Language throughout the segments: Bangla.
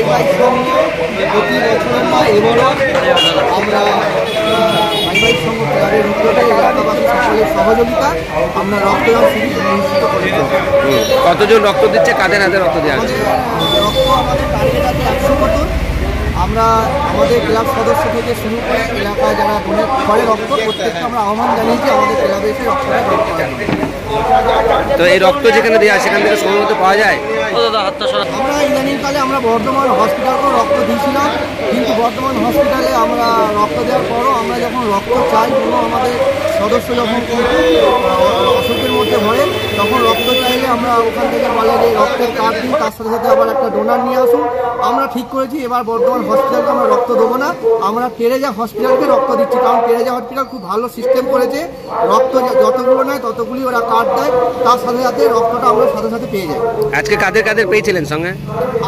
ভাই সংঘ প্রতি বছরের নয় এবারও আমরা ভাই সংঘ ক্লাবের উদ্যোগে এলাকাবাসী সকলের সহযোগিতা আমরা রক্তদান শিবির অনুষ্ঠিত করেছি। কতজন রক্ত দিচ্ছে, কাদের হাতে রক্ত দেওয়া হচ্ছে? রক্ত আমাদের টার্গেট আছে 100 মতন। আমরা আমাদের ক্লাব সদস্য থেকে শুরু করে এলাকায় যারা ডোনেট করে রক্ত প্রত্যেককে আমরা আহ্বান জানিয়েছি আমাদের ক্লাবে এসে রক্তটা ডোনেট করার জন্য। তো এই রক্ত যেখানে দেওয়া সেখান থেকে সময় মতো পাওয়া যায়? আমরা ইদানিংকালে আমরা বর্ধমান হসপিটালকেও রক্ত দিয়েছিলাম, কিন্তু বর্ধমান হসপিটালে আমরা রক্ত দেওয়ার পরও আমরা যখন রক্ত চাই কোনো আমাদের সদস্য যখন অসুখের মধ্যে ভরে তখন রক্ত চাইলে আমরা ওখান থেকে বলে যে রক্তের কার্ড দিন, তার সাথে সাথে আবার একটা ডোনার নিয়ে আসুন। আমরা ঠিক করেছি এবার বর্ধমান হসপিটালকে আমরা রক্ত দেবো না, আমরা টেরেজা হসপিটালকে রক্ত দিচ্ছি, কারণ টেরেজা হসপিটাল খুব ভালো সিস্টেম করেছে, রক্ত যতগুলো নেয় ততগুলি ওরা কার্ড দেয়, তার সাথে সাথে রক্তটা আমরা সাথে সাথে পেয়ে যাই। আজকে কাদের কাদের পেয়েছিলেন সঙ্গে?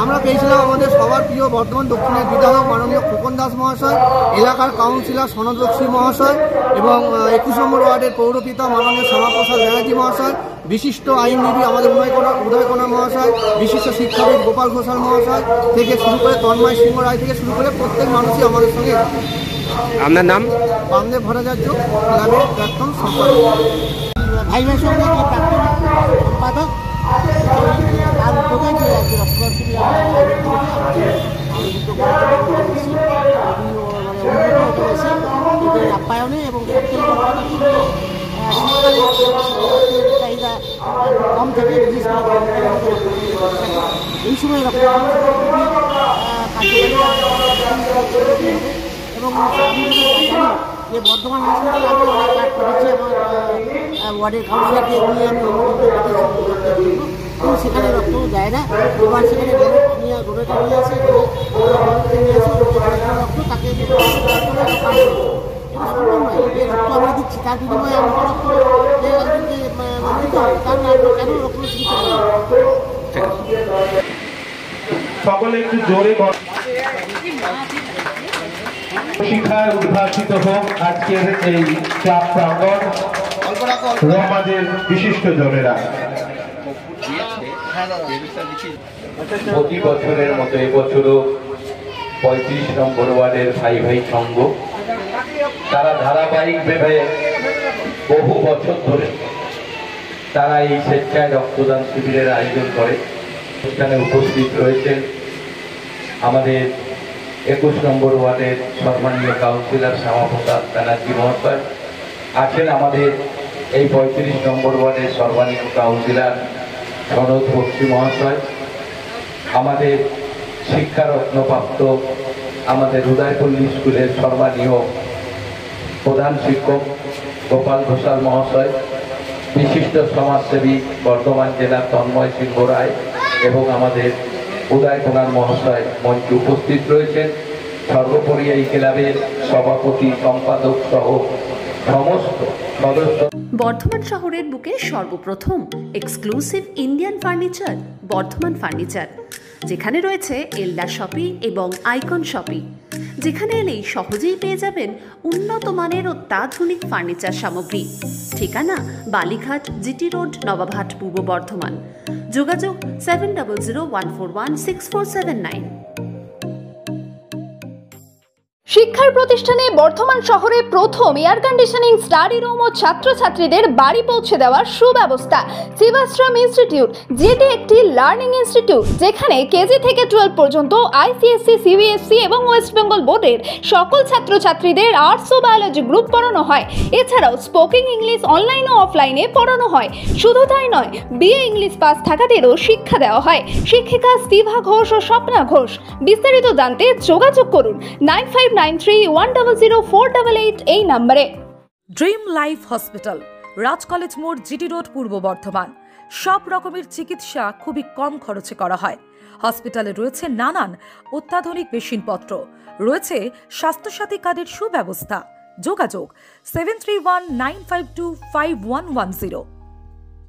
আমরা পেয়েছিলাম আমাদের সবার প্রিয় বর্ধমান দক্ষিণের বিধায়ক মাননীয় খোকন দাস মহাশয়, এলাকার কাউন্সিলর সনদ বক্সি মহাশয় এবং 21 নম্বর ওয়ার্ডের পৌরপিতা মাননীয় শ্যামাপ্রসাদ ব্যানার্জি মহাশয়, বিশিষ্ট আইনজীবী আমাদের উদয় কোনা মহাশয়, বিশিষ্ট শিক্ষাবিদ গোপাল ঘোষাল মহাশয় থেকে শুরু করে তন্ময় সিংহ রায় থেকে শুরু করে প্রত্যেক মানুষই আমাদের সঙ্গে। আপনার নাম? বামদেব ভট্টাচার্য, ক্লাবের প্রাক্তন সম্পাদক। ভাই ভাই সঙ্গে প্রাক্তন সম্পাদক তার উদ্যোগে যে রক্তদান শিবির আপ্যায়নে এবং চাহিদা কম থাকে, বিশেষ করে এই সময় রক্তদান এবং আমি জানি যে বর্ধমান হসপিটালে আমি অনেক কাজ করেছি, আমার ওয়ার্ডের কাউন্সিলরকে নিয়ে আমি কিন্তু সেখানে রক্ত দেয় না, এবার সেখানে ডোনেট নিয়ে আসে রক্ত তাকে সম্ভব নয়, যে রক্ত আমরা দিচ্ছি তার বিনিময়ে আমরা রক্ত একজনকে দিতে হবে, তার কেন রক্ত দিতে হবে? সকলে একটু জোরে শিক্ষায় উদ্ভাসিত হোক আজকের এই ক্লাব প্রাঙ্গণ আমাদের বিশিষ্ট জনেরা। প্রতি বছরের মতো এবছরও 35 নম্বর ওয়ার্ডের ভাই ভাই সংঘ তারা ধারাবাহিকভাবে বহু বছর ধরে তারা এই স্বেচ্ছায় রক্তদান শিবিরের আয়োজন করে। এখানে উপস্থিত রয়েছেন আমাদের 21 নম্বর ওয়ার্ডের সম্মানীয় কাউন্সিলর শ্যামাপ্রসাদ ব্যানার্জি মহাশয়, আছেন আমাদের এই 35 নম্বর ওয়ার্ডের সম্মানীয় কাউন্সিলর সনদ বক্সি মহাশয়, আমাদের শিক্ষারত্নপ্রাপ্ত আমাদের উদয়পল্লী স্কুলের সম্মানীয় প্রধান শিক্ষক গোপাল ঘোষাল মহাশয়, বিশিষ্ট সমাজসেবী বর্ধমান জেলার তন্ময় সিংহ রায় এবং আমাদের উদয় কোনার মহাশয় মঞ্চে উপস্থিত রয়েছেন। সর্বোপরি এই ক্লাবের সভাপতি সম্পাদক সহ সমস্ত সদস্য। বর্ধমান শহরের বুকে সর্বপ্রথম exclusive Indian furniture Bardhaman furniture, যেখানে রয়েছে এলডা শপি এবং আইকন শপি, যেখানে এলেই সহজেই পেয়ে যাবেন উন্নত মানের অত্যাধুনিক ফার্নিচার সামগ্রী। ঠিকানা বালিঘাট, জিটি রোড, নবাবহাট, পূর্ব বর্ধমান। যোগাযোগ 7001416479। শিক্ষার প্রতিষ্ঠানে বর্ধমান শহরে প্রথম এয়ার কন্ডিশনিং স্টাডি রুম ও ছাত্রছাত্রীদের বাড়ি পৌঁছে দেওয়ার সুব্যবস্থা। শিবাশ্রম ইনস্টিটিউট, যেটি একটি লার্নিং ইনস্টিটিউট যেখানে কেজি থেকে 12 পর্যন্ত আইসিএসসি, সিবিএসসি এবং ওয়েস্ট বেঙ্গল বোর্ডের সকল ছাত্রছাত্রীদের আর্টস ও বায়োলজি গ্রুপ পড়ানো হয়। এছাড়াও স্পোকেন ইংলিশ অনলাইন ও অফলাইনে পড়ানো হয়। শুধু তাই নয়, বিএ ইংলিশ পাস থাকাদেরও শিক্ষা দেওয়া হয়। শিক্ষিকা স্তিভা ঘোষ ও স্বপ্না ঘোষ। বিস্তারিত জানতে যোগাযোগ করুন 9593100488 এই নম্বরে। ড্রিম লাইফ হসপিটাল, রাজ কলেজ মোড়, জিটি রোড, পূর্ব বর্ধমান। সব রকমের চিকিৎসা খুবই কম খরচে করা হয়। হসপিটালে রয়েছে নানান অত্যাধুনিক মেশিনপত্র, রয়েছে স্বাস্থ্যসাথী কার্ডের সুব্যবস্থা। যোগাযোগ 7319525110।